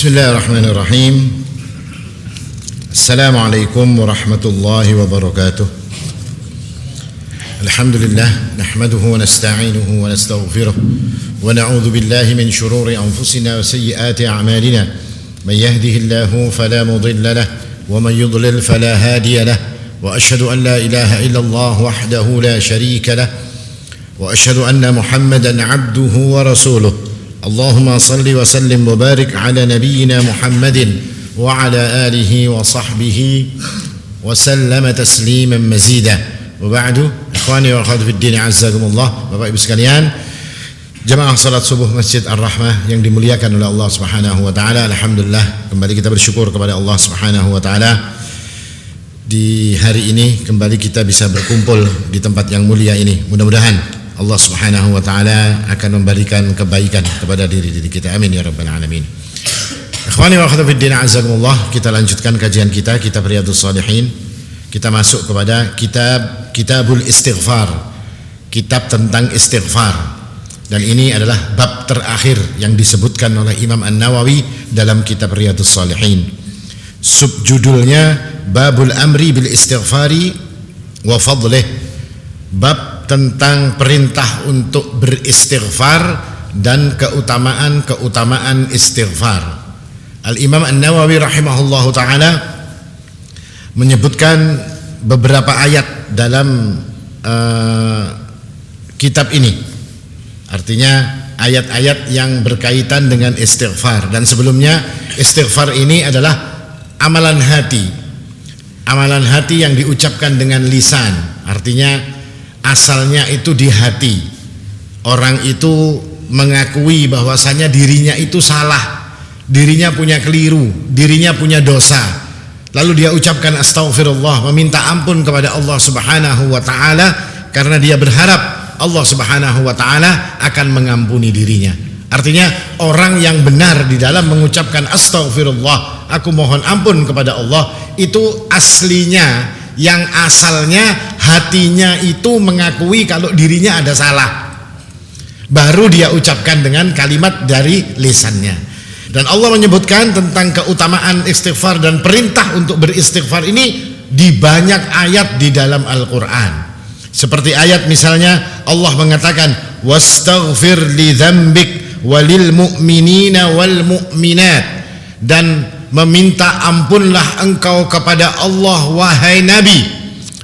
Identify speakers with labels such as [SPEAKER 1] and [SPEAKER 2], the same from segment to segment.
[SPEAKER 1] Bismillahirrahmanirrahim. Assalamualaikum warahmatullahi wabarakatuh. Alhamdulillah nahmaduhu wa nasta'inuhu wa nastaghfiruh wa na'udzu billahi min shururi anfusina wa sayyiati a'malina. Man yahdihillahu fala mudilla lahu wa man yudlil fala hadiya lahu. Wa asyhadu an la ilaha illallah wahdahu la syarika lahu wa asyhadu anna Muhammadan 'abduhu wa rasuluh. Allahumma salli wa sallim wa barik ala nabiyyina Muhammadin wa ala alihi wa sahbihi wa sallama tasliman mazida. Wa ba'du, ikhwani wa akhwati fid din, azzakumullah. Bapak Ibu sekalian, jemaah salat subuh Masjid Ar-Rahmah yang dimuliakan oleh Allah Subhanahu wa taala. Alhamdulillah, kembali kita bersyukur kepada Allah Subhanahu wa taala. Di hari ini kembali kita bisa berkumpul di tempat yang mulia ini. Mudah-mudahan Allah Subhanahu wa taala akan memberikan kebaikan kepada diri kita. Amin ya rabbal alamin. Ikhwani wa akhwati fid din, azakumullah. Kita lanjutkan kajian kita, kitab Riyadhus Shalihin. Kita masuk kepada Kitabul Istighfar. Kitab tentang istighfar. Dan ini adalah bab terakhir yang disebutkan oleh Imam An-Nawawi dalam kitab Riyadhus Shalihin. Subjudulnya Babul Amri bil Istighfari wa Fadlih. Bab tentang perintah untuk beristighfar dan keutamaan istighfar. Al-Imam An-Nawawi rahimahullahu ta'ala menyebutkan beberapa ayat dalam kitab ini. Artinya ayat-ayat yang berkaitan dengan istighfar. Dan sebelumnya istighfar ini adalah amalan hati. Amalan hati yang diucapkan dengan lisan. Artinya asalnya itu di hati. Orang itu mengakui bahwasanya dirinya itu salah, dirinya punya keliru, dirinya punya dosa. Lalu dia ucapkan astaghfirullah, meminta ampun kepada Allah Subhanahu wa taala karena dia berharap Allah Subhanahu wa taala akan mengampuni dirinya. Artinya orang yang benar di dalam mengucapkan astaghfirullah, aku mohon ampun kepada Allah, itu aslinya, yang asalnya hatinya itu mengakui kalau dirinya ada salah, baru dia ucapkan dengan kalimat dari lisannya. Dan Allah menyebutkan tentang keutamaan istighfar dan perintah untuk beristighfar ini di banyak ayat di dalam Al-Quran. Seperti ayat misalnya Allah mengatakan wastaghfir li dzambik walil mu'minina wal mu'minat, dan meminta ampunlah engkau kepada Allah wahai Nabi,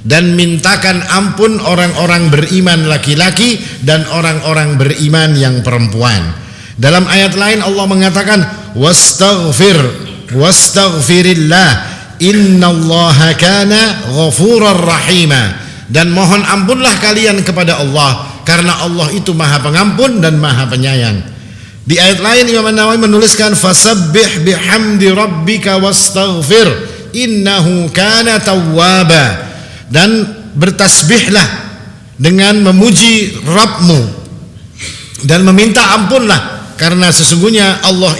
[SPEAKER 1] dan mintakan ampun orang-orang beriman laki-laki dan orang-orang beriman yang perempuan. Dalam ayat lain Allah mengatakan wastaghfirillah innallaha kana ghafurar rahima, dan mohon ampunlah kalian kepada Allah karena Allah itu maha pengampun dan maha penyayang. Di ayat lain Imam An-Nawawi menuliskan fasabbih bihamdi rabbika wastaghfir innahu kana tawwaba, dan bertasbihlah dengan memuji Rabbmu dan meminta ampunlah karena sesungguhnya Allah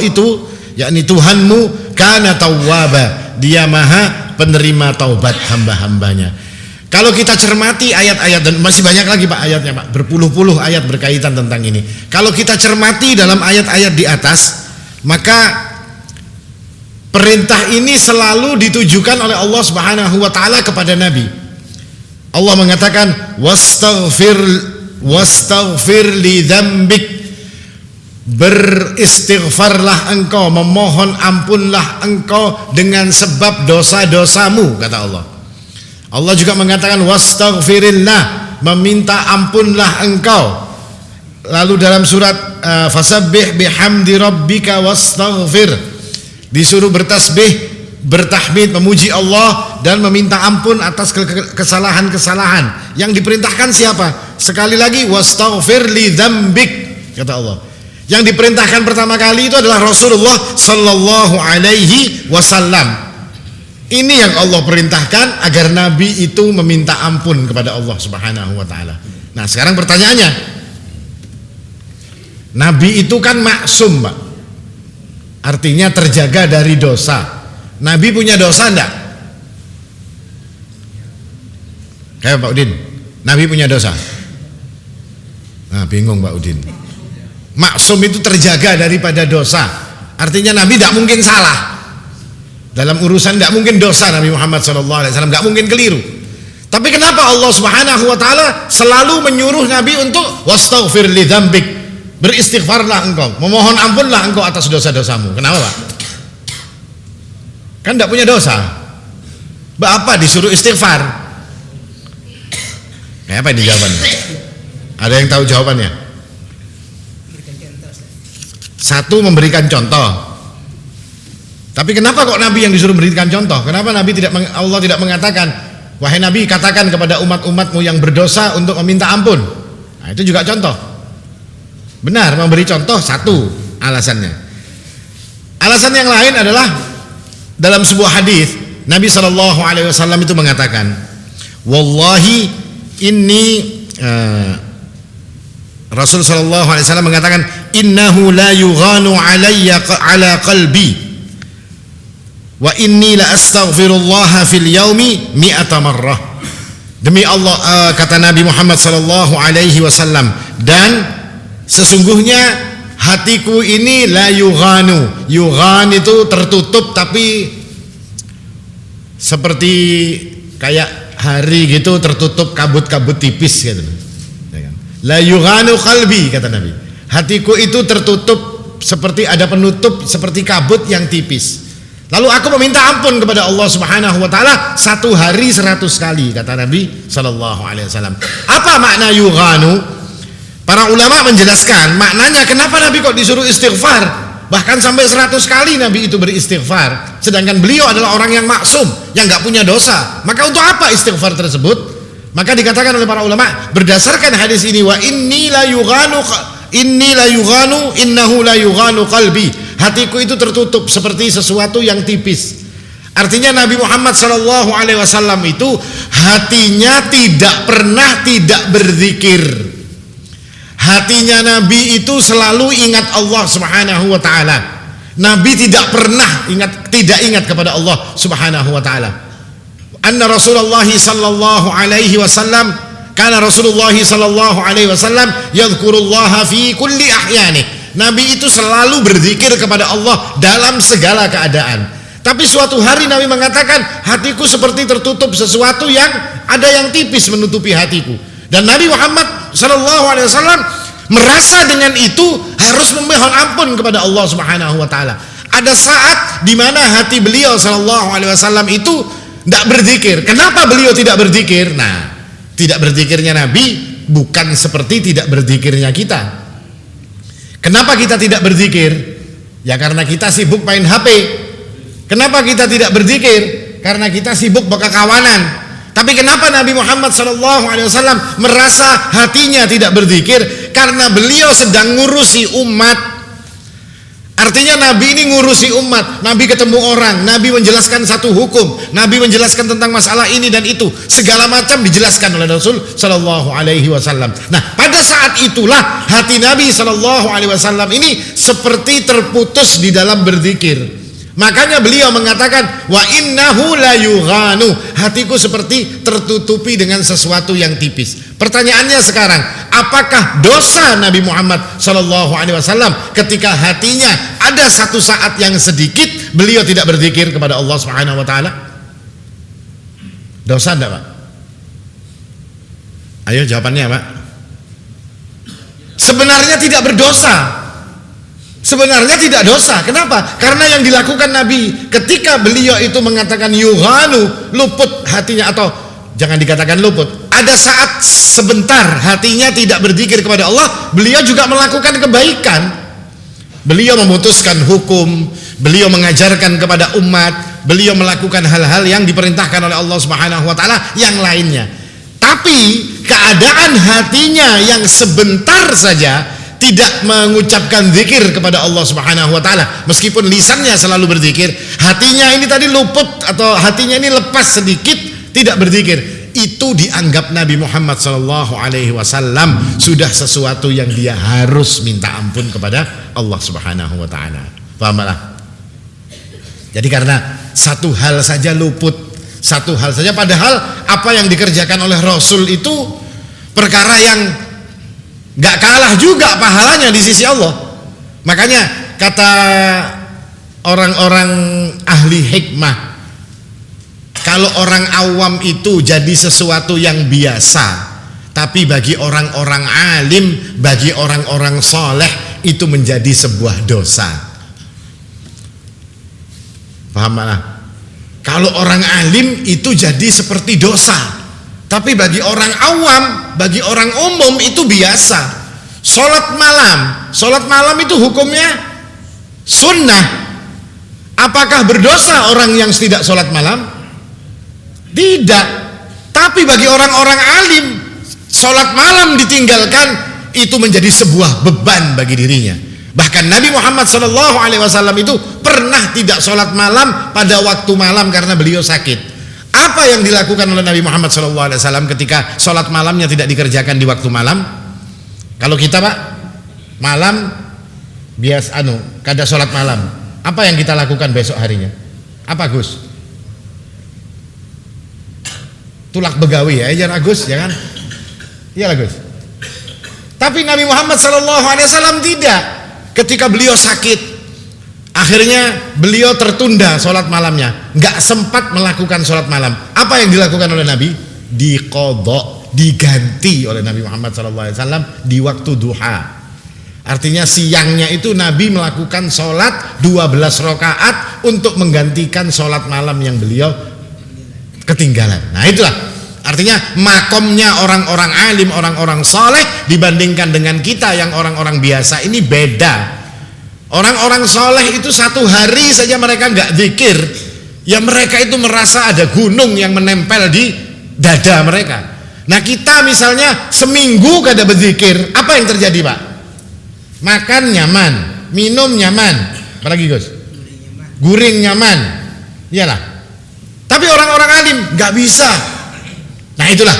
[SPEAKER 1] itu yakni Tuhanmu kana tawwaba, dia maha penerima taubat hamba-hambanya. Kalau kita cermati ayat-ayat, dan masih banyak lagi Pak ayatnya Pak, berpuluh-puluh ayat berkaitan tentang ini. Kalau kita cermati dalam ayat-ayat di atas, maka perintah ini selalu ditujukan oleh Allah Subhanahu wa taala kepada Nabi. Allah mengatakan wastaghfir li dzambik, beristighfarlah engkau, memohon ampunlah engkau dengan sebab dosa-dosamu, kata Allah. Allah juga mengatakan wastaghfirillah, meminta ampunlah engkau. Lalu dalam surat fasabbih bihamdi rabbika wastaghfir, disuruh bertasbih, bertahmid, memuji Allah dan meminta ampun atas kesalahan-kesalahan. Yang diperintahkan siapa? Sekali lagi wastaghfir li dzambik, kata Allah. Yang diperintahkan pertama kali itu adalah Rasulullah sallallahu alaihi wasallam. Ini yang Allah perintahkan agar Nabi itu meminta ampun kepada Allah Subhanahu wa taala. Nah, sekarang pertanyaannya, Nabi itu kan maksum, Pak. Artinya terjaga dari dosa. Nabi punya dosa enggak? Kayak Pak Udin, Nabi punya dosa? Nah, bingung Pak Udin. maksum itu terjaga daripada dosa. Artinya Nabi tidak mungkin salah dalam urusan, tidak mungkin dosa. Nabi Muhammad SAW tidak mungkin keliru. Tapi kenapa Allah Subhanahu wa taala selalu menyuruh Nabi untuk wastaghfir li dzambik, beristighfarlah engkau, memohon ampunlah engkau atas dosa-dosamu. Kenapa, Pak? Kan tidak punya dosa. Apa disuruh istighfar? Kayak apa ini jawabannya? Ada yang tahu jawabannya? Satu, memberikan contoh. Tapi kenapa kok Nabi yang disuruh memberikan contoh? Kenapa Nabi Allah tidak mengatakan, wahai Nabi, katakan kepada umat-umatmu yang berdosa untuk meminta ampun? Nah, itu juga contoh. Benar, memberi contoh satu alasannya. Alasan yang lain adalah dalam sebuah hadis Nabi SAW itu mengatakan, wallahi inni Rasul sallallahu alaihi wasallam mengatakan, innahu la yughanu alayya ala qalbi wa inni la astaghfirullah fil yaumi mi'ata marrah. Demi Allah, kata Nabi Muhammad sallallahu alaihi wasallam, dan sesungguhnya hatiku ini la yughanu. Yughan itu tertutup, tapi seperti kayak hari gitu, tertutup kabut-kabut tipis gitu. La yughanu qalbi, kata Nabi, hatiku itu tertutup seperti ada penutup, seperti kabut yang tipis. Lalu aku meminta ampun kepada Allah Subhanahu wa taala satu hari 100 kali, kata Nabi sallallahu alaihi wasallam. Apa makna yughanu? Para ulama menjelaskan maknanya kenapa Nabi kok disuruh istighfar, bahkan sampai 100 kali Nabi itu beristighfar, sedangkan beliau adalah orang yang maksum, yang enggak punya dosa. Maka untuk apa istighfar tersebut? Maka dikatakan oleh para ulama berdasarkan hadis ini, wa inni la yughanu innahu la yughanu qalbi, hatiku itu tertutup seperti sesuatu yang tipis. Artinya Nabi Muhammad sallallahu alaihi wasallam itu hatinya tidak pernah tidak berzikir. Hatinya Nabi itu selalu ingat Allah Subhanahu wa taala. Nabi tidak pernah tidak ingat kepada Allah Subhanahu wa taala. Anna Rasulullah sallallahu alaihi wasallam kana Rasulullah sallallahu alaihi wasallam yadhkurullaha fi kulli ahyani. Nabi itu selalu berzikir kepada Allah dalam segala keadaan. Tapi suatu hari Nabi mengatakan, hatiku seperti tertutup sesuatu yang ada yang tipis menutupi hatiku. Dan Nabi Muhammad sallallahu alaihi wasallam merasa dengan itu harus memohon ampun kepada Allah Subhanahu wa taala. Ada saat di mana hati beliau sallallahu alaihi wasallam itu tidak berzikir. Kenapa beliau tidak berzikir? Nah, tidak berzikirnya Nabi bukan seperti tidak berzikirnya kita. Kenapa kita tidak berzikir? Ya karena kita sibuk main HP. Kenapa kita tidak berzikir? Karena kita sibuk berkawanan. Tapi kenapa Nabi Muhammad SAW merasa hatinya tidak berzikir? Karena beliau sedang ngurusi umat. Artinya Nabi ini ngurusi umat. Nabi ketemu orang, Nabi menjelaskan satu hukum, Nabi menjelaskan tentang masalah ini dan itu, segala macam dijelaskan oleh Rasul sallallahu alaihi wasallam. Nah, pada saat itulah hati Nabi sallallahu alaihi wasallam ini seperti terputus di dalam berzikir. Makanya beliau mengatakan, wa innahu la yughanu, hatiku seperti tertutupi dengan sesuatu yang tipis. Pertanyaannya sekarang, apakah dosa Nabi Muhammad SAW ketika hatinya ada satu saat yang sedikit beliau tidak berzikir kepada Allah Subhanahu wa taala? Dosa enggak, Pak? Ayo jawabannya, Pak. Sebenarnya tidak berdosa. Sebenarnya tidak dosa. Kenapa? Karena yang dilakukan Nabi ketika beliau itu mengatakan yughanu, luput hatinya, atau jangan dikatakan luput, ada saat sebentar hatinya tidak berzikir kepada Allah, beliau juga melakukan kebaikan. Beliau memutuskan hukum, beliau mengajarkan kepada umat, beliau melakukan hal-hal yang diperintahkan oleh Allah Subhanahu wa taala yang lainnya. Tapi keadaan hatinya yang sebentar saja tidak mengucapkan zikir kepada Allah Subhanahu wa taala, meskipun lisannya selalu berzikir, hatinya ini tadi luput atau hatinya ini lepas sedikit tidak berzikir, itu dianggap Nabi Muhammad sallallahu alaihi wasallam sudah sesuatu yang dia harus minta ampun kepada Allah Subhanahu wa taala. Pahamlah? Jadi karena satu hal saja luput, satu hal saja, padahal apa yang dikerjakan oleh Rasul itu perkara yang nggak kalah juga pahalanya di sisi Allah. Makanya kata orang-orang ahli hikmah, kalau orang awam itu jadi sesuatu yang biasa, tapi bagi orang-orang alim, bagi orang-orang soleh itu menjadi sebuah dosa. Paham mana? Kalau orang alim itu jadi seperti dosa, tapi bagi orang awam, bagi orang umum itu biasa. Sholat malam itu hukumnya sunnah. Apakah berdosa orang yang tidak sholat malam? Tidak. Tapi bagi orang-orang alim, sholat malam ditinggalkan itu menjadi sebuah beban bagi dirinya. Bahkan Nabi Muhammad SAW itu pernah tidak sholat malam pada waktu malam karena beliau sakit. Apa yang dilakukan oleh Nabi Muhammad SAW ketika sholat malamnya tidak dikerjakan di waktu malam? Kalau kita Pak, malam biasa kada sholat malam, apa yang kita lakukan besok harinya? Apa Gus? Tulak begawi ya, jangan Gus, ya kan? Iyalah Gus. Tapi Nabi Muhammad SAW tidak. Ketika beliau sakit, akhirnya beliau tertunda sholat malamnya, nggak sempat melakukan sholat malam. Apa yang dilakukan oleh Nabi? Diqodok, diganti oleh Nabi Muhammad SAW di waktu duha. Artinya siangnya itu Nabi melakukan sholat 12 rakaat untuk menggantikan sholat malam yang beliau ketinggalan. Nah itulah artinya makomnya orang-orang alim, orang-orang soleh dibandingkan dengan kita yang orang-orang biasa ini beda. Orang-orang soleh itu satu hari saja mereka nggak zikir, ya mereka itu merasa ada gunung yang menempel di dada mereka. Nah kita misalnya seminggu kada berzikir, apa yang terjadi Pak? Makan nyaman, minum nyaman, apalagi Gus? Guring nyaman, iyalah. Tapi orang-orang alim nggak bisa. Nah itulah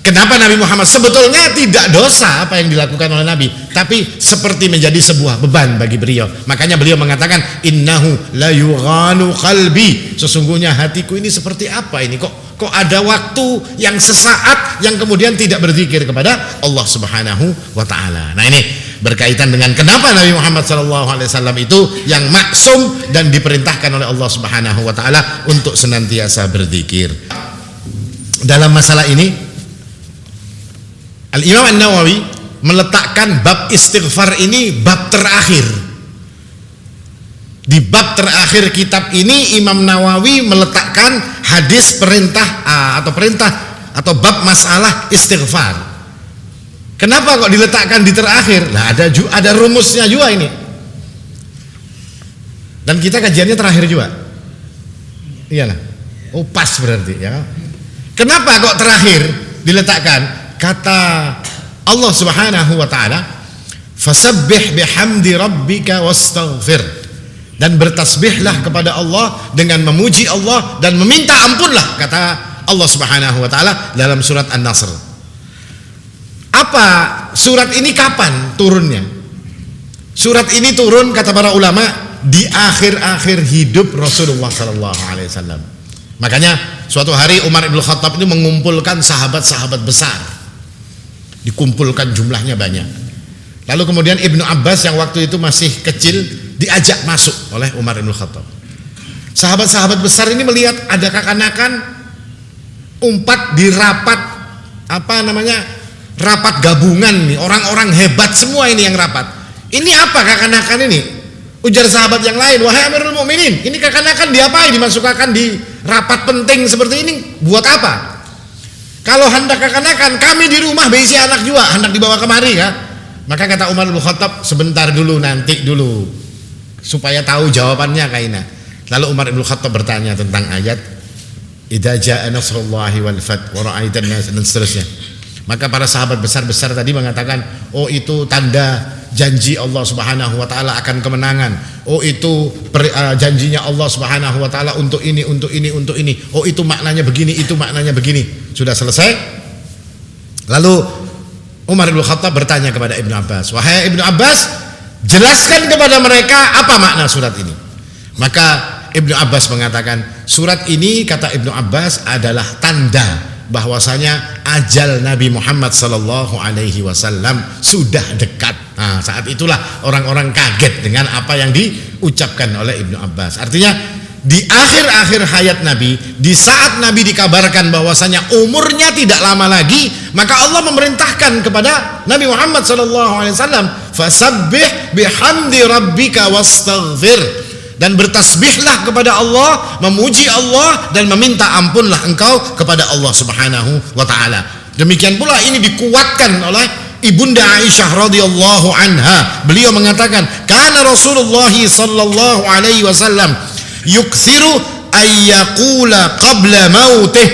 [SPEAKER 1] kenapa Nabi Muhammad sebetulnya tidak dosa apa yang dilakukan oleh Nabi, tapi seperti menjadi sebuah beban bagi beliau. Makanya beliau mengatakan innahu la yughanu qalbi, sesungguhnya hatiku ini seperti apa ini, kok ada waktu yang sesaat yang kemudian tidak berzikir kepada Allah Subhanahu wa taala. Nah ini berkaitan dengan kenapa Nabi Muhammad SAW itu yang maksum dan diperintahkan oleh Allah Subhanahu wa taala untuk senantiasa berzikir. Dalam masalah ini Al-Imam An-Nawawi meletakkan bab istighfar ini bab terakhir. Di bab terakhir kitab ini Imam Nawawi meletakkan hadis perintah atau bab masalah istighfar. Kenapa kok diletakkan di terakhir? Lah ada rumusnya juga ini. Dan kita kajiannya terakhir juga. Iyalah. Oh pas berarti ya. Kenapa kok terakhir diletakkan? Kata Allah Subhanahu wa taala, "Fasabbih bihamdi rabbika wastaghfir." Dan bertasbihlah kepada Allah dengan memuji Allah dan meminta ampunlah, kata Allah Subhanahu wa taala dalam surat An-Nasr. Apa surat ini kapan turunnya? Surat ini turun kata para ulama di akhir-akhir hidup Rasulullah sallallahu alaihi wasallam. Makanya suatu hari Umar Ibn Khattab itu mengumpulkan sahabat-sahabat besar, dikumpulkan jumlahnya banyak. Lalu kemudian Ibnu Abbas yang waktu itu masih kecil diajak masuk oleh Umar Ibn Khattab. Sahabat-sahabat besar ini melihat ada kekanakan umpat di rapat rapat gabungan nih, orang-orang hebat semua ini yang rapat. Ini apa kekanakan ini? Ujar sahabat yang lain, wahai Amirul Mukminin, ini kekanakan diapain, dimasukkan di rapat penting seperti ini buat apa? Kalau hendak kekanakan, kami di rumah berisi anak juga, hendak dibawa kemari ya. Maka kata Umar bin Khattab, sebentar dulu, nanti dulu, supaya tahu jawabannya kaina. Lalu Umar bin Khattab bertanya tentang ayat idza jaa nasrullahi wal fath wa ra'aitan nas dan seterusnya. Maka para sahabat besar-besar tadi mengatakan, oh itu tanda janji Allah Subhanahu wa taala akan kemenangan. Oh itu janjinya Allah Subhanahu wa taala untuk ini, untuk ini, untuk ini. Oh itu maknanya begini, itu maknanya begini. Sudah selesai. Lalu Umar bin Khattab bertanya kepada Ibnu Abbas, wahai Ibnu Abbas, jelaskan kepada mereka apa makna surat ini. Maka Ibnu Abbas mengatakan, surat ini kata Ibnu Abbas adalah tanda bahwasanya ajal Nabi Muhammad sallallahu alaihi wasallam sudah dekat. Nah, saat itulah orang-orang kaget dengan apa yang diucapkan oleh Ibnu Abbas. Artinya di akhir-akhir hayat Nabi, di saat Nabi dikabarkan bahwasanya umurnya tidak lama lagi, maka Allah memerintahkan kepada Nabi Muhammad sallallahu alaihi wasallam, "Fasabbih bihamdi rabbika wastaghfir." Dan bertasbihlah kepada Allah, memuji Allah dan meminta ampunlah engkau kepada Allah Subhanahu wa taala. Demikian pula ini dikuatkan oleh Ibunda Aisyah radhiyallahu anha. Beliau mengatakan, "Kana Rasulullah sallallahu alaihi wasallam yuksiru ayyaqula qabla mautih."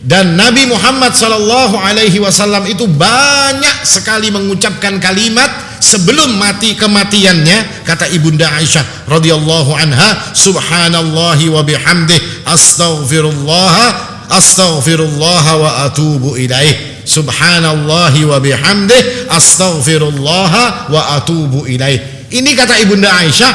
[SPEAKER 1] Dan Nabi Muhammad sallallahu alaihi wasallam itu banyak sekali mengucapkan kalimat sebelum mati kematiannya. Kata Ibunda Aisyah radhiyallahu anha, "Subhanallahi wa bihamdih astaghfirullah wa atubu ilaih." Subhanallahi wa bihamdih astaghfirullah wa atubu ilaih. Ini kata Ibunda Aisyah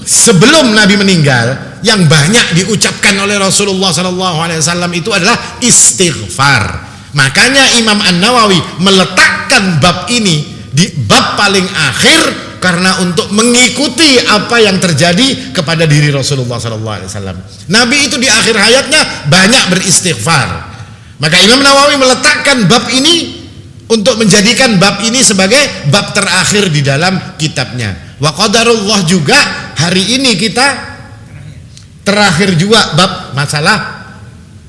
[SPEAKER 1] sebelum Nabi meninggal, yang banyak diucapkan oleh Rasulullah SAW itu adalah istighfar. Makanya Imam An-Nawawi meletakkan bab ini di bab paling akhir karena untuk mengikuti apa yang terjadi kepada diri Rasulullah SAW. Nabi itu di akhir hayatnya banyak beristighfar. Maka Imam Nawawi meletakkan bab ini untuk menjadikan bab ini sebagai bab terakhir di dalam kitabnya. Wa qadarullah juga hari ini kita terakhir juga bab masalah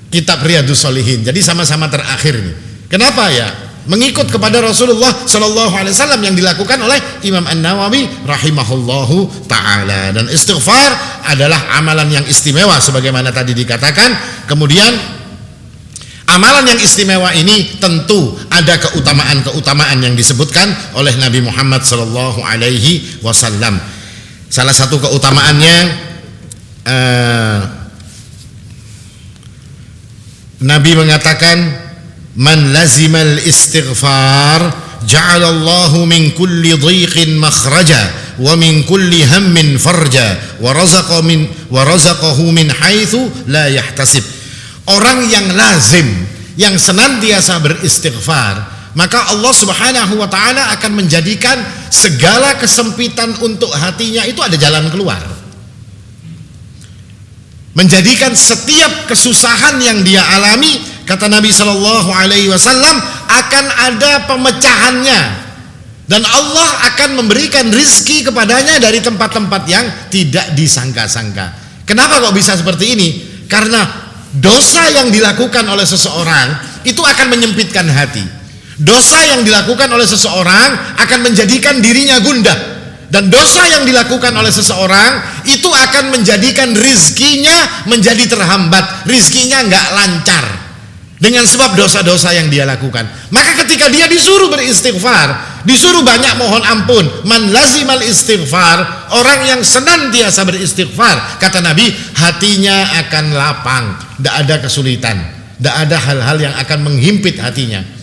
[SPEAKER 1] kitab Riyadhus Shalihin. Jadi sama-sama terakhir nih. Kenapa ya? Mengikut kepada Rasulullah sallallahu alaihi wasallam yang dilakukan oleh Imam An-Nawawi rahimahullahu taala. Dan istighfar adalah amalan yang istimewa sebagaimana tadi dikatakan. Kemudian amalan yang istimewa ini tentu ada keutamaan-keutamaan yang disebutkan oleh Nabi Muhammad sallallahu alaihi wasallam. Salah satu keutamaannya Nabi mengatakan, "Man lazimal istighfar ja'alallahu min kulli dhiqin makhraja wa min kulli hammin farja wa razaqahu min haitsu la yahtasib." Orang yang lazim, yang senantiasa beristighfar, maka Allah Subhanahu wa taala akan menjadikan segala kesempitan untuk hatinya itu ada jalan keluar. Menjadikan setiap kesusahan yang dia alami, kata Nabi sallallahu alaihi wasallam, akan ada pemecahannya dan Allah akan memberikan rizki kepadanya dari tempat-tempat yang tidak disangka-sangka. Kenapa kok bisa seperti ini? Karena dosa yang dilakukan oleh seseorang itu akan menyempitkan hati. Dosa yang dilakukan oleh seseorang akan menjadikan dirinya gundah. Dan dosa yang dilakukan oleh seseorang itu akan menjadikan rizkinya menjadi terhambat, rizkinya nggak lancar dengan sebab dosa-dosa yang dia lakukan. Maka ketika dia disuruh beristighfar, disuruh banyak mohon ampun, man lazimal istighfar, orang yang senantiasa beristighfar, kata Nabi, hatinya akan lapang, tidak ada kesulitan, tidak ada hal-hal yang akan menghimpit hatinya.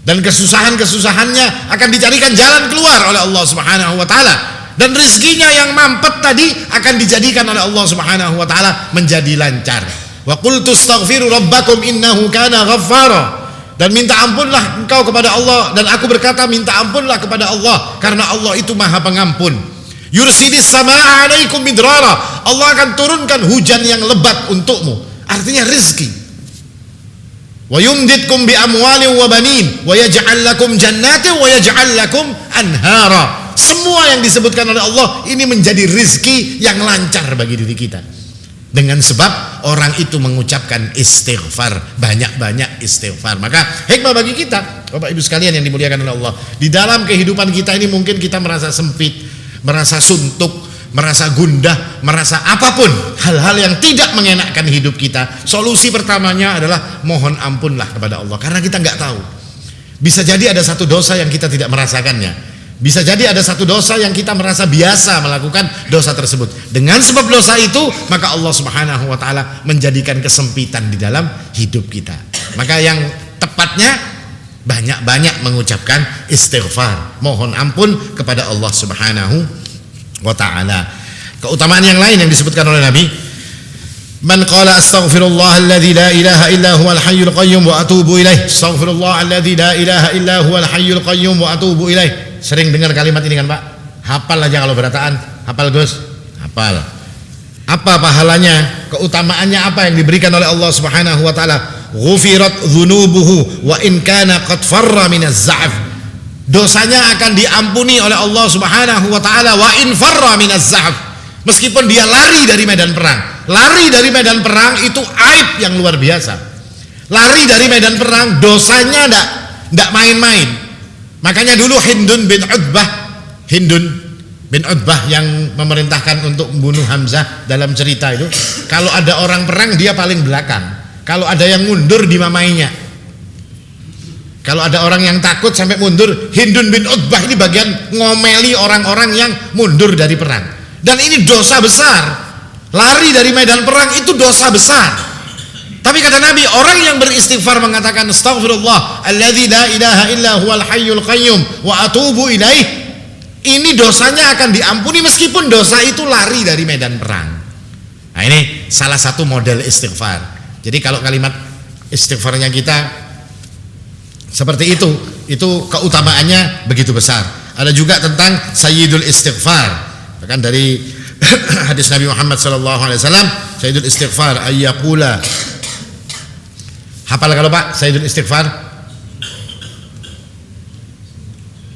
[SPEAKER 1] Dan kesusahan-kesusahannya akan dicarikan jalan keluar oleh Allah Subhanahu wa taala, dan rezekinya yang mampet tadi akan dijadikan oleh Allah Subhanahu wa taala menjadi lancar. Wa qultu astaghfiru rabbakum innahu kana ghaffara. Dan minta ampunlah engkau kepada Allah, dan aku berkata minta ampunlah kepada Allah karena Allah itu Maha Pengampun. Yursidis samaa 'alaikum midrara. Allah akan turunkan hujan yang lebat untukmu. Artinya rezeki. Wa yumditkum bi amwalin wa banin wa yaj'al lakum jannatin wa yaj'al lakum anhara. Semua yang disebutkan oleh Allah ini menjadi rizki yang lancar bagi diri kita dengan sebab orang itu mengucapkan istighfar, banyak-banyak istighfar. Maka hikmah bagi kita, Bapak Ibu sekalian yang dimuliakan oleh Allah, di dalam kehidupan kita ini mungkin kita merasa sempit, merasa suntuk, merasa gundah, merasa apapun hal-hal yang tidak mengenakkan hidup kita. Solusi pertamanya adalah mohon ampunlah kepada Allah, karena kita nggak tahu. Bisa jadi ada satu dosa yang kita tidak merasakannya. Bisa jadi ada satu dosa yang kita merasa biasa melakukan dosa tersebut. Dengan sebab dosa itu, maka Allah Subhanahu wa taala menjadikan kesempitan di dalam hidup kita. Maka yang tepatnya banyak-banyak mengucapkan istighfar, mohon ampun kepada Allah Subhanahu wa ta'ala. Keutamaan yang lain yang disebutkan oleh Nabi, Man qala astaghfirullah alladzi la ilaha illa huwal hayyul qayyum wa atubu ilaih. Astaghfirullah alladzi la ilaha illa huwal hayyul qayyum wa atubu ilaih. Sering dengar kalimat ini kan Pak? Hafal aja kalau berataan. Hafal Gus? Hafal. Apa pahalanya? Keutamaannya apa yang diberikan oleh Allah Subhanahu wa taala? Ghufirat dzunubuhu wa in kana qad farra minaz za'af. Dosanya akan diampuni oleh Allah Subhanahu wa taala wa in farra minaz za'af. Meskipun dia lari dari medan perang. Lari dari medan perang itu aib yang luar biasa. Lari dari medan perang dosanya enggak main-main. Makanya dulu Hindun bin Utbah yang memerintahkan untuk membunuh Hamzah dalam cerita itu, kalau ada orang perang dia paling belakang. Kalau ada yang mundur dimamainya. Kalau ada orang yang takut sampai mundur, Hindun bin Utbah ini bagian ngomeli orang-orang yang mundur dari perang. Dan ini dosa besar. Lari dari medan perang itu dosa besar. Tapi kata Nabi, orang yang beristighfar mengatakan astaghfirullah alladzi la ilaha illa huwal hayyul qayyum wa atubu ilaih, ini dosanya akan diampuni meskipun dosa itu lari dari medan perang. Nah, ini salah satu model istighfar. Jadi kalau kalimat istighfarnya kita seperti itu keutamaannya begitu besar. Ada juga tentang sayyidul istighfar. Bahkan dari hadis Nabi Muhammad SAW, sayyidul istighfar ayyaqula. Hafal kalau Pak sayyidul istighfar?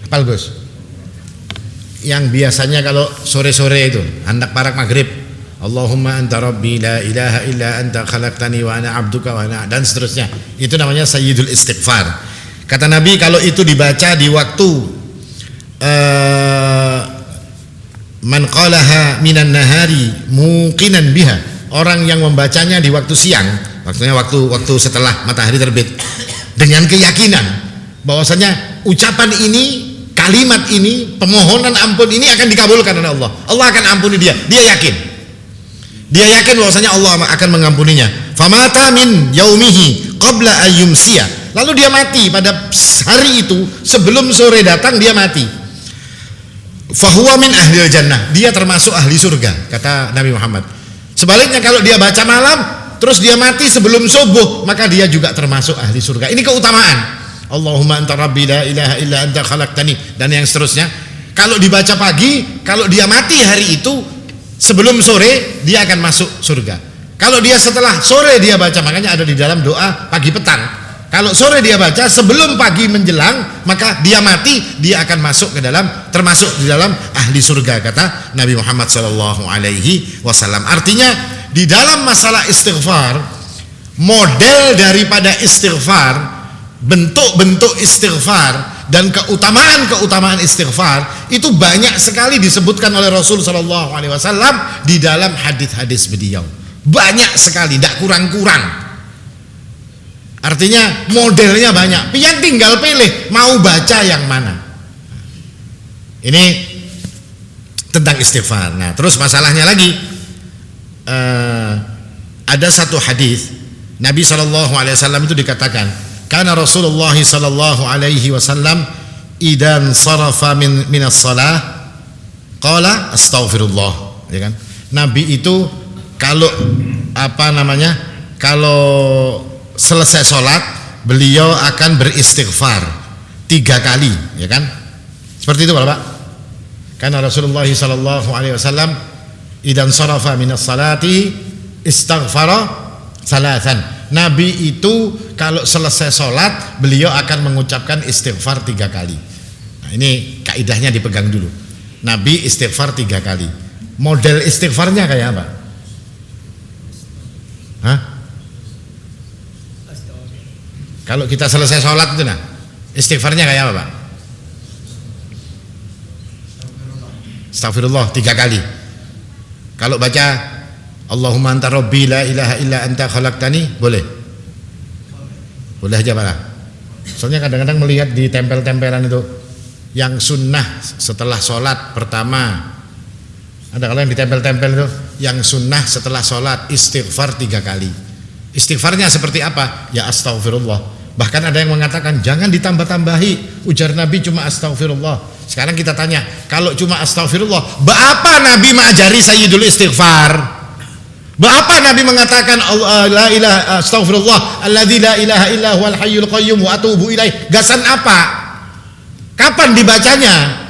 [SPEAKER 1] Hafal Gus? Yang biasanya kalau sore-sore itu hendak parak maghrib, Allahumma anta rabbi la ilaha illa anta khalaqtani wa ana abduka wa ana, dan seterusnya. Itu namanya sayyidul istighfar. Kata Nabi kalau itu dibaca di waktu man qalaha minan nahari muqinan biha, orang yang membacanya di waktu siang, waktunya waktu setelah matahari terbit, dengan keyakinan bahwasanya ucapan ini, kalimat ini, pemohonan ampun ini akan dikabulkan oleh Allah. Allah akan ampuni dia. Dia yakin bahwasanya Allah akan mengampuninya. Famata min yaumihi qabla ayyumsiya, lalu dia mati pada hari itu sebelum sore datang, dia mati. Fahuwa min ahlil jannah, dia termasuk ahli surga, kata Nabi Muhammad. Sebaliknya kalau dia baca malam terus dia mati sebelum subuh, maka dia juga termasuk ahli surga. Ini keutamaan. Allahumma anta rabbi la ilaha illa anta khalaqtani, dan yang seterusnya. Kalau dibaca pagi, kalau dia mati hari itu sebelum sore, dia akan masuk surga. Kalau dia setelah sore dia baca, makanya ada di dalam doa pagi petang. Kalau sore dia baca sebelum pagi menjelang, maka dia mati, dia akan masuk ke dalam, termasuk di dalam ahli surga, kata Nabi Muhammad SAW. Artinya di dalam masalah istighfar, model daripada istighfar, bentuk-bentuk istighfar dan keutamaan istighfar itu banyak sekali disebutkan oleh Rasul SAW di dalam hadis-hadis beliau. Banyak sekali, tidak kurang-kurang. Artinya modelnya banyak. Pian tinggal pilih mau baca yang mana. Ini tentang istighfar. Nah, terus masalahnya lagi, ada satu hadis Nabi SAW itu dikatakan, karena Rasulullah SAW idan sarafa minas salah qala astaghfirullah, ya kan? Nabi itu kalau kalau selesai sholat beliau akan beristighfar 3 kali, ya kan? Seperti itu Bapak. Karena Rasulullah SAW idan sarafa minas salati istaghfara salatan. Nabi itu kalau selesai sholat beliau akan mengucapkan istighfar 3 kali. Nah, ini kaidahnya dipegang dulu. Nabi istighfar 3 kali. Model istighfarnya kayak apa? Hah? Kalau kita selesai sholat itu, nah, istighfarnya kayak apa Pak? Astagfirullah 3 kali. Kalau baca Allahumma anta rabbi la ilaha illa anta khalaqtani, boleh? Boleh aja Pak. Soalnya kadang-kadang melihat di tempel-tempelan itu yang sunnah setelah sholat pertama, ada kalau yang di tempel-tempel itu yang sunnah setelah sholat istighfar 3 kali. Istighfarnya seperti apa? Ya astagfirullah. Bahkan ada yang mengatakan jangan ditambah-tambahi, ujar Nabi cuma astagfirullah. Sekarang kita tanya, kalau cuma astagfirullah, apa Nabi mengajari sayyidul istighfar? Berapa Nabi mengatakan la ilaha astaghfirullah alladzi la ilaha illa huwal hayyul qayyum wa atubu ilaih. Gasan apa? Kapan dibacanya?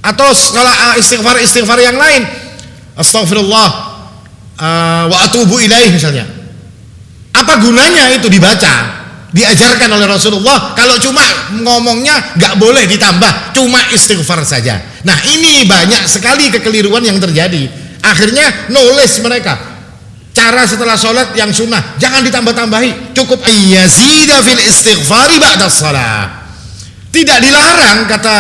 [SPEAKER 1] Atau kalau istighfar yang lain, astaghfirullah wa atubu ilaih misalnya. Apa gunanya itu dibaca? Diajarkan oleh Rasulullah. Kalau cuma ngomongnya nggak boleh ditambah, cuma istighfar saja. Nah, ini banyak sekali kekeliruan yang terjadi. Akhirnya nulis mereka cara setelah sholat yang sunnah jangan ditambah-tambahi, cukup ayyazida fil istighfari ba'da shalah. Tidak dilarang, kata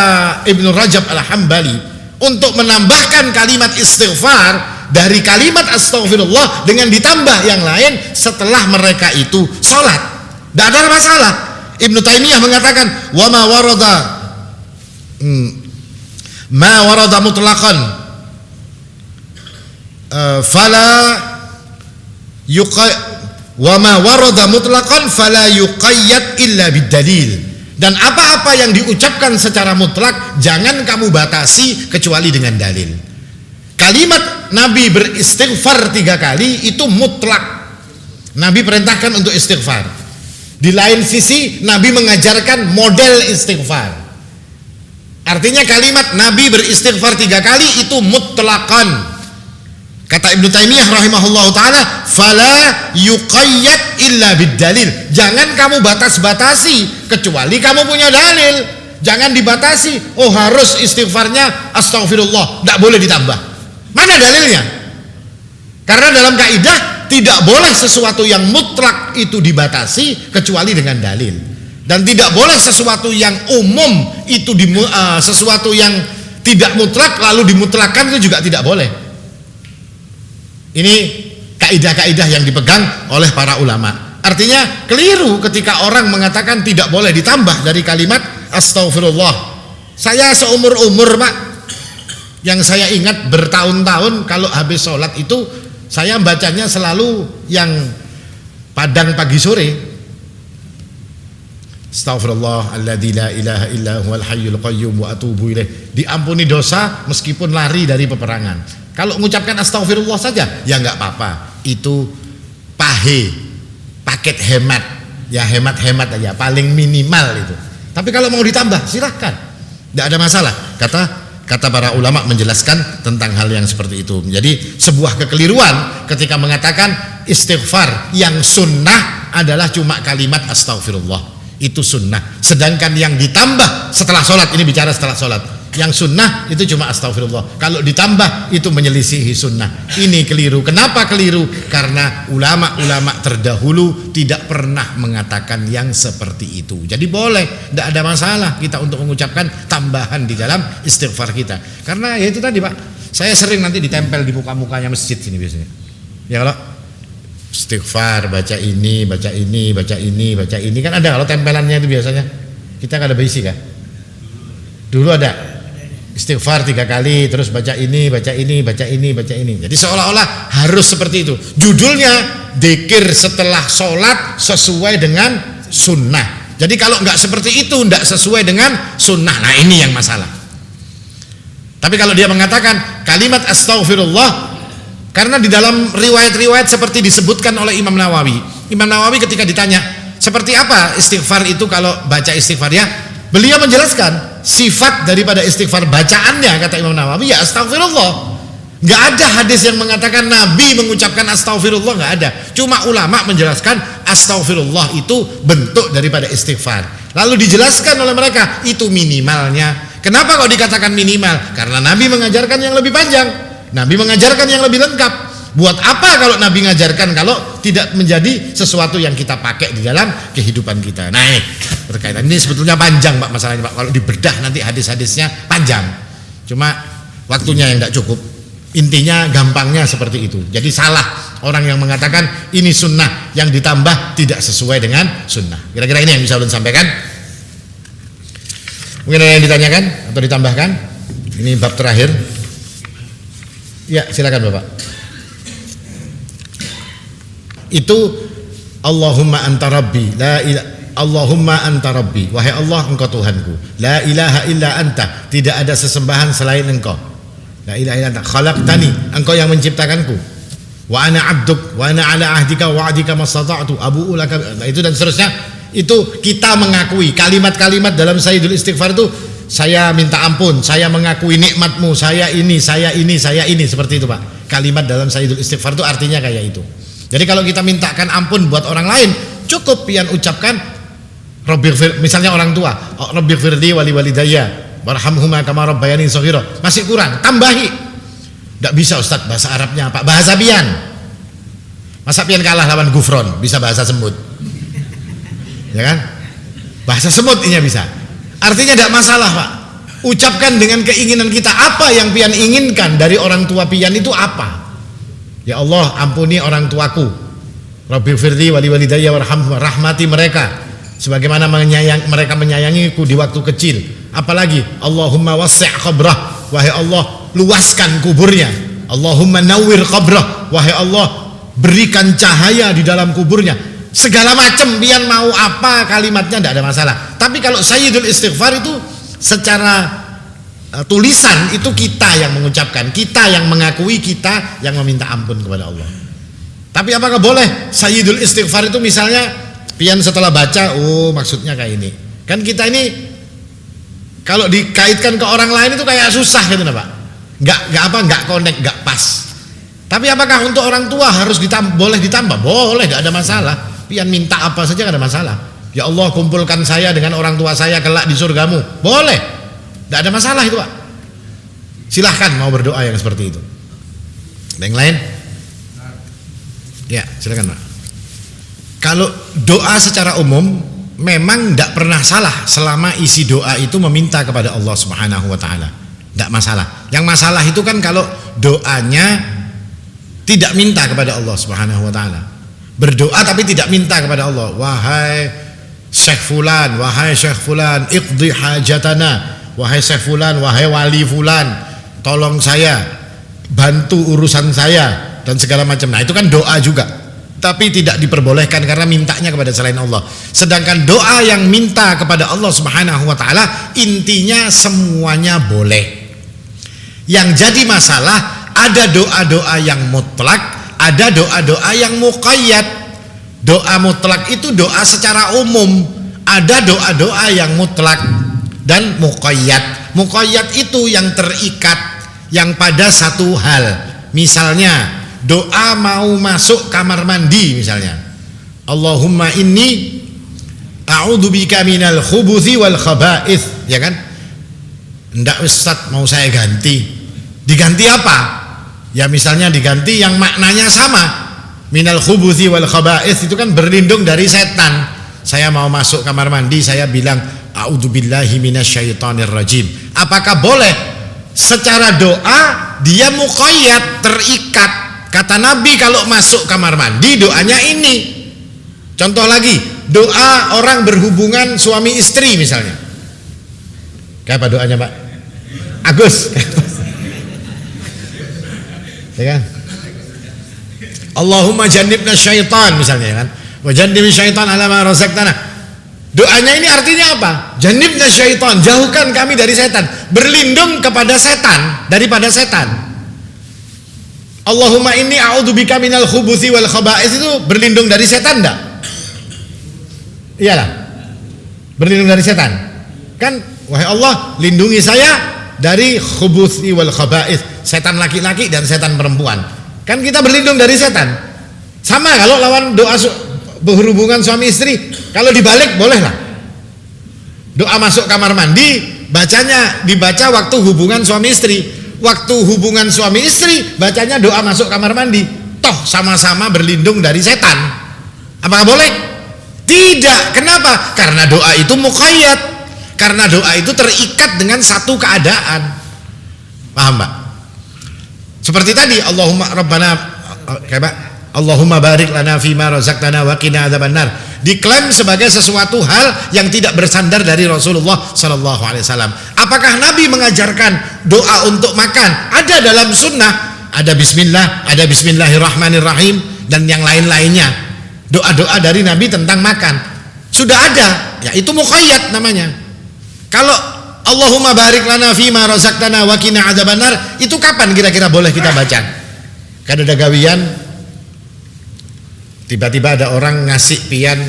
[SPEAKER 1] Ibnu Rajab Al-Hambali, untuk menambahkan kalimat istighfar dari kalimat astaghfirullah dengan ditambah yang lain setelah mereka itu sholat. Tidak ada masalah. Ibnu Taimiyah mengatakan wa ma warada mutlaqan wa ma warada mutlaqan fala yuqayyad illa bidalil. Dan apa-apa yang diucapkan secara mutlak jangan kamu batasi kecuali dengan dalil. Kalimat Nabi beristighfar 3 kali itu mutlak. Nabi perintahkan untuk istighfar. Di lain sisi Nabi mengajarkan model istighfar. Artinya kalimat Nabi beristighfar 3 kali itu mutlakan. Kata Ibnu Taimiyah rahimahullah ta'ala, fala yuqayyad illa bidalil. Jangan kamu batas-batasi kecuali kamu punya dalil. Jangan dibatasi, oh harus istighfarnya astaghfirullah, tidak boleh ditambah. Mana dalilnya? Karena dalam kaidah tidak boleh sesuatu yang mutlak itu dibatasi kecuali dengan dalil. Dan tidak boleh sesuatu yang umum itu sesuatu yang tidak mutlak lalu dimutlakkan, itu juga tidak boleh. Ini kaidah-kaidah yang dipegang oleh para ulama. Artinya keliru ketika orang mengatakan tidak boleh ditambah dari kalimat astaghfirullah. Saya seumur-umur, Pak, yang saya ingat bertahun-tahun kalau habis sholat itu saya bacanya selalu yang padang pagi sore. Astaghfirullah alladzi la ilaha illa huwal hayyul qayyum wa atubu ilaih. Diampuni dosa meskipun lari dari peperangan. Kalau mengucapkan astaghfirullah saja ya nggak apa-apa, itu paket hemat, ya hemat-hemat aja, paling minimal itu. Tapi kalau mau ditambah silahkan, tidak ada masalah. Kata para ulama menjelaskan tentang hal yang seperti itu. Jadi sebuah kekeliruan ketika mengatakan istighfar yang sunnah adalah cuma kalimat astaghfirullah, itu sunnah. Sedangkan yang ditambah setelah sholat, ini bicara setelah sholat, yang sunnah itu cuma astaghfirullah. Kalau ditambah itu menyelisihi sunnah. Ini keliru. Kenapa keliru? Karena ulama-ulama terdahulu tidak pernah mengatakan yang seperti itu. Jadi boleh, tidak ada masalah kita untuk mengucapkan tambahan di dalam istighfar kita. Karena ya itu tadi, Pak, saya sering nanti ditempel di muka-mukanya masjid sini biasanya. Ya kalau istighfar baca ini, baca ini, baca ini, baca ini, kan ada kalau tempelannya itu biasanya. Kita nggak ada berisi kan? Dulu ada istighfar 3 kali, terus baca ini, baca ini, baca ini, baca ini. Jadi seolah-olah harus seperti itu. Judulnya dzikir setelah sholat sesuai dengan sunnah. Jadi kalau nggak seperti itu, nggak sesuai dengan sunnah, nah ini yang masalah. Tapi kalau dia mengatakan kalimat astaghfirullah, karena di dalam riwayat-riwayat seperti disebutkan oleh Imam Nawawi. Imam Nawawi ketika ditanya seperti apa istighfar itu kalau baca istighfar ya, beliau menjelaskan sifat daripada istighfar bacaannya, kata Imam Nawawi, ya astagfirullah. Nggak ada hadis yang mengatakan Nabi mengucapkan astagfirullah, nggak ada. Cuma ulama menjelaskan astagfirullah itu bentuk daripada istighfar. Lalu dijelaskan oleh mereka itu minimalnya. Kenapa kok dikatakan minimal? Karena Nabi mengajarkan yang lebih panjang, Nabi mengajarkan yang lebih lengkap. Buat apa kalau Nabi mengajarkan kalau tidak menjadi sesuatu yang kita pakai di dalam kehidupan kita? Nah, berkaitan ini sebetulnya panjang, Pak, masalahnya, Pak. Kalau dibedah nanti hadis-hadisnya panjang. Cuma waktunya yang tidak cukup. Intinya gampangnya seperti itu. Jadi salah orang yang mengatakan ini sunnah yang ditambah tidak sesuai dengan sunnah. Kira-kira ini yang bisa ulun sampaikan. Mungkin ada yang ditanyakan atau ditambahkan? Ini bab terakhir. Ya, silakan Bapak. Itu Allahumma anta rabbi la ilaha, Allahumma anta rabbi, wahai Allah engkau Tuhanku, la ilaha illa anta, tidak ada sesembahan selain engkau, la ilaha illa anta khalaqtani, engkau yang menciptakanku, wa ana 'abduk wa ana 'ala ahdika wa 'adika mastata'tu abu'u laka, itu dan seterusnya. Itu kita mengakui kalimat-kalimat dalam Sayyidul Istighfar itu, saya minta ampun, saya mengakui nikmatmu, saya ini, seperti itu Pak. Kalimat dalam Sayyidul Istighfar itu artinya kayak itu. Jadi kalau kita mintakan ampun buat orang lain, cukup pian ucapkan Rabbighfir, misalnya orang tua, Rabbighfirli wali walidayya warhamhuma kama rabbayani shaghira, masih kurang, tambahi. Enggak bisa Ustaz bahasa Arabnya apa? Bahasa pian. Masa pian kalah lawan gufron, bisa bahasa semut. Ya kan? Bahasa semut ini bisa. Artinya tidak masalah Pak. Ucapkan dengan keinginan kita, apa yang pian inginkan dari orang tua pian itu apa? Ya Allah, ampuni orang tuaku. Rabbighfirli wali walidayya warhamhuma, rahmati mereka sebagaimana mereka menyayangiku di waktu kecil. Apalagi Allahumma wassi' qabrah, wahai Allah luaskan kuburnya. Allahumma nawwir qabrah, wahai Allah berikan cahaya di dalam kuburnya. Segala macam pian mau apa kalimatnya tidak ada masalah. Tapi kalau Sayyidul Istighfar itu secara tulisan itu kita yang mengucapkan, kita yang mengakui, kita yang meminta ampun kepada Allah. Tapi apakah boleh Sayyidul Istighfar itu misalnya pian setelah baca, oh maksudnya kayak ini. Kan kita ini kalau dikaitkan ke orang lain itu kayak susah gitu Pak. Enggak connect, enggak pas. Tapi apakah untuk orang tua harus boleh ditambah? Boleh, enggak ada masalah. Pian minta apa saja enggak ada masalah. Ya Allah, kumpulkan saya dengan orang tua saya kelak di surgamu. Boleh. Enggak ada masalah itu Pak. Silahkan mau berdoa yang seperti itu. Ada yang lain? Ya, silakan Pak. Kalau doa secara umum memang tidak pernah salah selama isi doa itu meminta kepada Allah Subhanahu wa taala. Tidak masalah. Yang masalah itu kan kalau doanya tidak minta kepada Allah Subhanahu wa taala. Berdoa tapi tidak minta kepada Allah. Wahai Syekh fulan, wahai Syekh fulan, iqdi hajatana. Wahai Syekh fulan, wahai wali fulan, tolong saya, bantu urusan saya dan segala macam. Nah, itu kan doa juga. Tapi tidak diperbolehkan karena mintanya kepada selain Allah. Sedangkan doa yang minta kepada Allah Subhanahu wa taala intinya semuanya boleh. Yang jadi masalah ada doa-doa yang mutlak, ada doa-doa yang muqayyad. Doa mutlak itu doa secara umum, ada doa-doa yang mutlak dan muqayyad. Muqayyad itu yang terikat, yang pada satu hal. Misalnya doa mau masuk kamar mandi misalnya, Allahumma inni a'udzubika minal khubuthi wal khaba'ith, ya kan? Enggak Ustaz, mau saya ganti. Diganti apa? Ya misalnya diganti yang maknanya sama. Minal khubuthi wal khaba'ith itu kan berlindung dari setan. Saya mau masuk kamar mandi, saya bilang a'udzubillahi minasyaitonir rajim. Apakah boleh? Secara doa dia muqayyad, terikat. Kata Nabi kalau masuk kamar mandi doanya ini. Contoh lagi, doa orang berhubungan suami istri misalnya. Kayak apa doanya Pak? Agus. Ya kan? Allahumma jannibna syaitan misalnya kan. Wa jannibi syaitan ala ma razaqtana. Doanya ini artinya apa? Jannibna syaitan, jauhkan kami dari setan. Berlindung kepada setan, daripada setan. Allahumma inni a'udzubika minal khubuthi wal khaba'ith itu berlindung dari setan enggak? Iyalah. Berlindung dari setan. Kan wahai Allah, lindungi saya dari khubuthi wal khaba'ith, setan laki-laki dan setan perempuan. Kan kita berlindung dari setan. Sama kalau lawan doa berhubungan suami istri, kalau dibalik boleh lah. Doa masuk kamar mandi bacanya dibaca waktu hubungan suami istri. Waktu hubungan suami istri bacanya doa masuk kamar mandi, toh sama-sama berlindung dari setan. Apakah boleh? Tidak. Kenapa? Karena doa itu muqayyad, karena doa itu terikat dengan satu keadaan. Paham Pak? Seperti tadi Allahumma rabbana Allahumma barik lana fima razaqtana wa qina adzabannar, diklaim sebagai sesuatu hal yang tidak bersandar dari Rasulullah sallallahu alaihi wasallam. Apakah Nabi mengajarkan doa untuk makan? Ada dalam sunnah, ada bismillah, ada bismillahirrahmanirrahim dan yang lain-lainnya. Doa-doa dari Nabi tentang makan sudah ada, ya itu muqayyad namanya. Kalau Allahumma barik lana fima razaqtana wa qina adzabannar, itu kapan kira-kira boleh kita baca? Kan ada gawian Tiba-tiba ada orang ngasih pian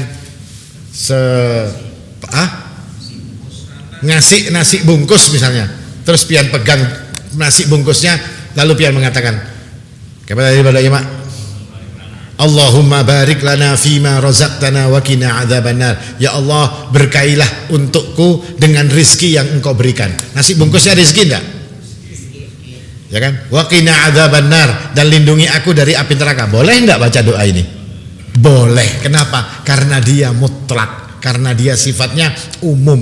[SPEAKER 1] ngasih nasi bungkus misalnya, terus pian pegang nasi bungkusnya, lalu pian mengatakan kepada Mak, Allahumma barik lana fima razaqtana wa qina adzabannar. Ya Allah, berkailah untukku dengan rizki yang engkau berikan. Nasi bungkusnya rizki enggak? Ya kan? Wa qina adzabannar, dan lindungi aku dari api neraka. Boleh enggak baca doa ini? Boleh. Kenapa? Karena dia mutlak, karena dia sifatnya umum.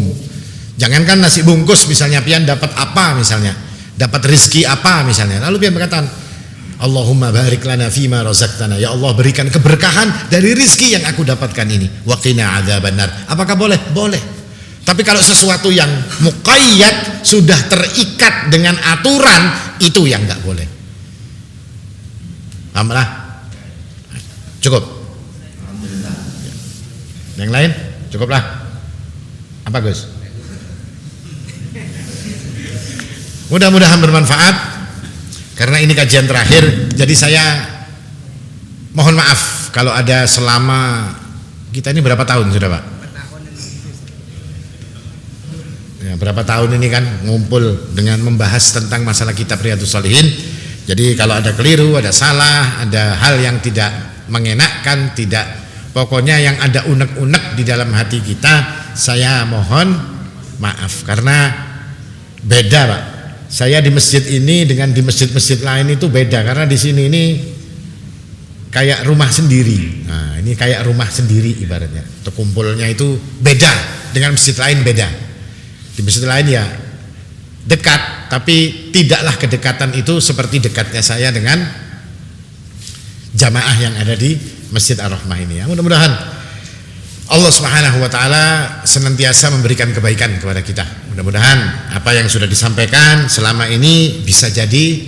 [SPEAKER 1] Jangankan nasi bungkus misalnya, pian dapat apa misalnya, dapat rizki apa misalnya, lalu pian berkata Allahumma barik lana fima razaqtana, ya Allah berikan keberkahan dari rizki yang aku dapatkan ini, wa qina adzabannar. Apakah boleh? Boleh. Tapi kalau sesuatu yang muqayyad, sudah terikat dengan aturan, itu yang enggak boleh. Pahamlah? Cukup. Yang lain? Cukuplah. Apa Gus? Mudah-mudahan bermanfaat, karena ini kajian terakhir. Jadi saya mohon maaf kalau ada selama kita ini berapa tahun sudah Pak? Ya, berapa tahun ini kan ngumpul dengan membahas tentang masalah kitab Riyadhus Shalihin. Jadi kalau ada keliru, ada salah, ada hal yang tidak mengenakkan, pokoknya yang ada unek-unek di dalam hati kita, saya mohon maaf, karena beda Pak. Saya di masjid ini dengan di masjid-masjid lain itu beda, karena di sini ini kayak rumah sendiri. Nah, ini kayak rumah sendiri ibaratnya. Terkumpulnya itu beda dengan masjid lain, beda. Di masjid lain ya dekat, tapi tidaklah kedekatan itu seperti dekatnya saya dengan jamaah yang ada di Masjid Ar-Rahmah ini. Ya, mudah-mudahan Allah Subhanahu wa taala senantiasa memberikan kebaikan kepada kita. Mudah-mudahan apa yang sudah disampaikan selama ini bisa jadi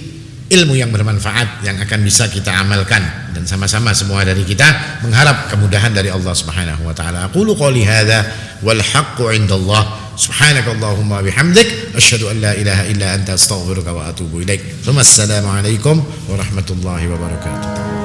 [SPEAKER 1] ilmu yang bermanfaat yang akan bisa kita amalkan, dan sama-sama semua dari kita mengharap kemudahan dari Allah Subhanahu wa taala. Aqulu qouli hadza wal haqqu 'indallah. Subhanakallahumma bihamdik asyhadu an la ilaha illa anta astaghfiruka wa atubu ilaik. Assalamualaikum warahmatullahi wabarakatuh.